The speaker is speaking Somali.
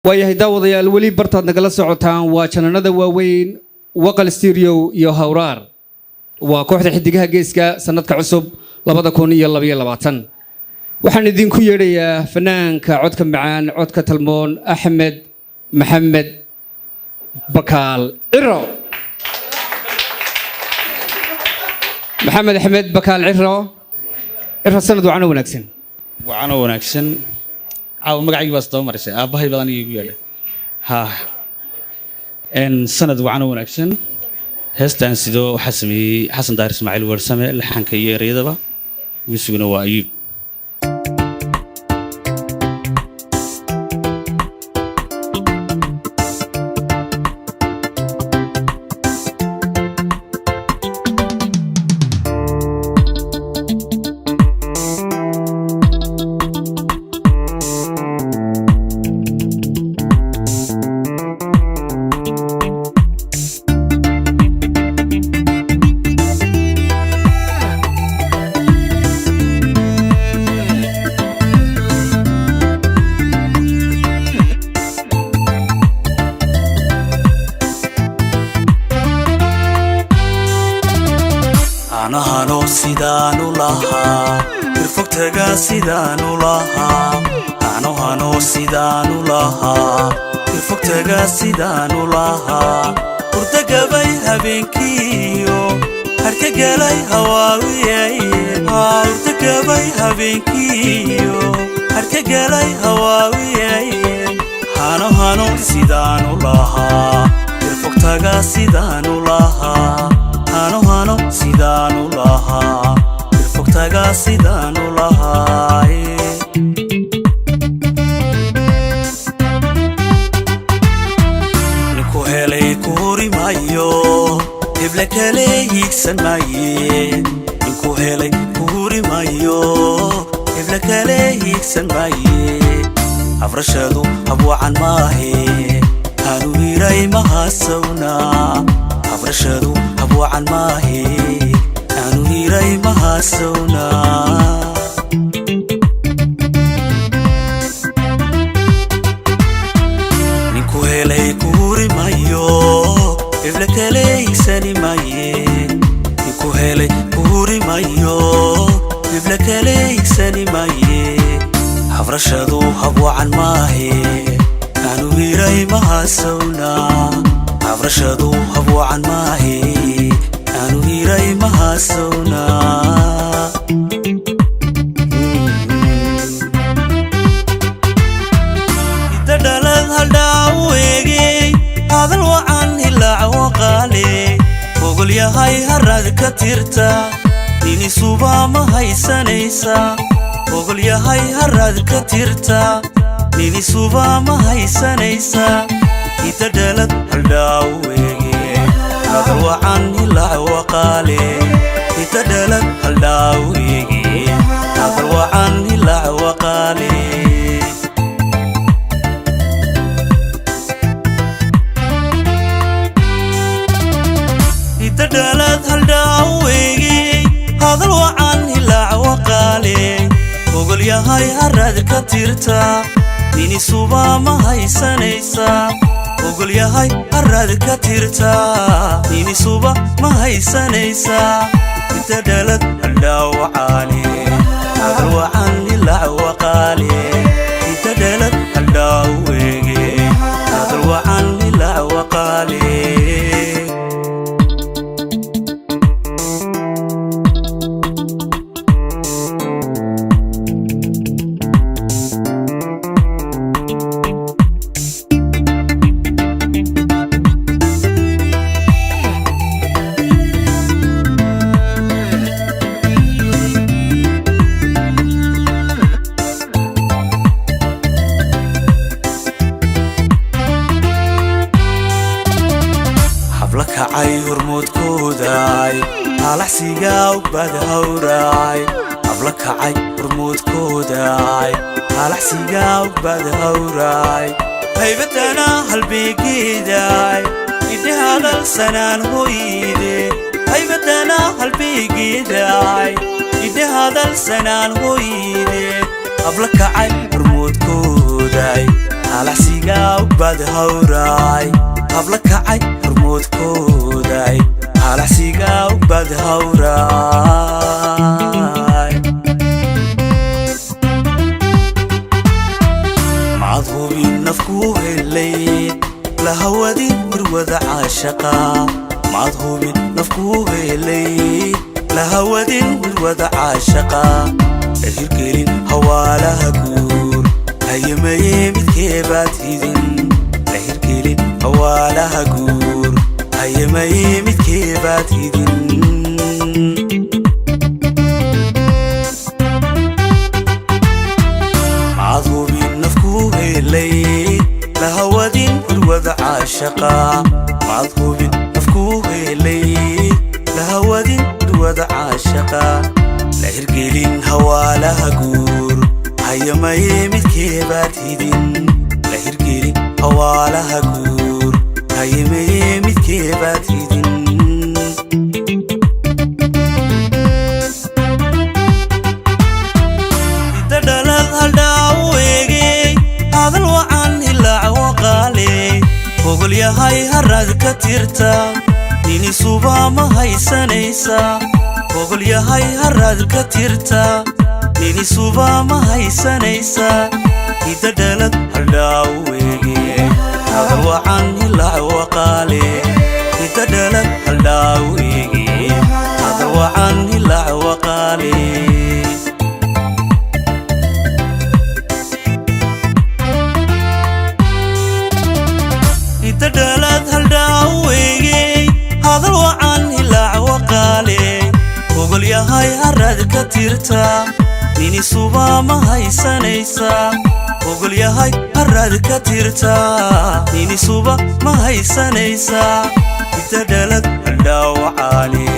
waayahay daawadayaal weli bartaad nagala socotaan waa channelada waaweyn waqal stereo iyo hawraar waa kooxda xidigaha geeska sanadka cusub 2022 waxaan idinku yeedhayaa fanaanka codka macaan codka talmoon Axmed Maxamed Bakaal Ciro Maxamed Axmed Bakaal Ciro sanad waana wanaagsan عاو مقعي بس دوم مرسي أباهي بدني يقول ها إن سند وعنا ونكسن هستان سيدو حسن داير إسماعيل ورسمة لحن كي يريده با ويسوونه وأيوب أنا سيدانو لها إرفقتها سيدانو لها أنا سيدانو لها إرفقتها سيدانو لها ورتقى بيها بينكيو هركا قالي هواوي ورتقى بيها بينكيو هركا قالي هواوي أنا سيدانو لها إرفقتها سيدانو لها أنا سيدانو لها إرفقتها سيدانو لها نكو هلي كوري مايو هبلك هلي يكسن ماي نكو هلي كوري مايو هبلك هلي يكسن ماي أفرشادو أبو عن ماهي هانو هيراي مهاسونا أفرشادو أبو عن ماهي أنو هيراي مهاسونا نكو هيلي كوري مايو إفلك هيلي ساني ماي نكو هيلي كوري مايو إفلك هيلي ساني ماي أفرشادو أبو عن ماهي أنو هيراي مهاسونا أفرشادو أبو عن ماهي أنو هيراي مهاسونا يتدلل هالداويجي هذا الوعن هلا عوقالي وقل يا هاي هراد كتيرتا نيني صوبا ما هاي سنيسا وقل يا هاي هراد كتيرتا نيني صوبا ما هاي سنيسا يتدلل هالداويجي هذا الوعن هلا وقالي يتدلل هالداويجي هذا الوعن هلا وقالي يتدلل هالداويجي هذا الوعن هلا وقالي وقل يا هاي هراد كتيرتا نيني صوبا ما هاي سنيسا وقل يا هاي هراد كتيرتا نيني صوبا ما هاي سنيسا يتدلل هالداوعاني هذا الوعن هلا وقالي يتدلل هالداويجي هذا الوعن هلا وقالي كعي هرمود كوداي على حسيقا وبعد هوراي أبلك كعي هرمود كوداي على حسيقا وبعد هوراي هيبتنا هالبيقيداي إدي هذا السنان هويدي هيبتنا هالبيقيداي إدي هذا السنان هويدي أبلك كعي هرمود كوداي halaxsiga ugbad hawraay habla kacay hormoodkooday halaxsiga ugbad hawraay macadhubin nafku helay lahawadin warwada caashaqa macadhubin nafku helay lahawadin warwada caashaqa lahirgelin hawaalaha guur hayamaye midkeebaad hidin lahirgelin hawaalaha guur hayamaye midkeebaad hidin macadhubin nafku helay lahawadin warwada caashaqa macadhubin nafku helay lahawadin warwada caashaqa lahirgelin hawaalaha guur hayamaye midkeebaad hidin lahirgelin hawaalaha guur hayamaye midkeebaad hidin idadhalad haldhaaweegey hadal wacan ilaac waqaale hogol yahay harad ka tirta ninisuba ma haysanaysa hogol yahay harad ka tirta ninisuba ma haysanaysa idadhalad haldhaaweegey hadal wacan ilaac waqaale idadhalad haldhaaweegey hadal wacan ilaac waqaale idadhalad haldhaaweegey hadal wacan ilaac waqaale hogol yahay harad ka tirta ninisuba ma haysanaysa hogol yahay harad ka tirta ninisuba ma haysanaysa idadhalad haldhaawacaale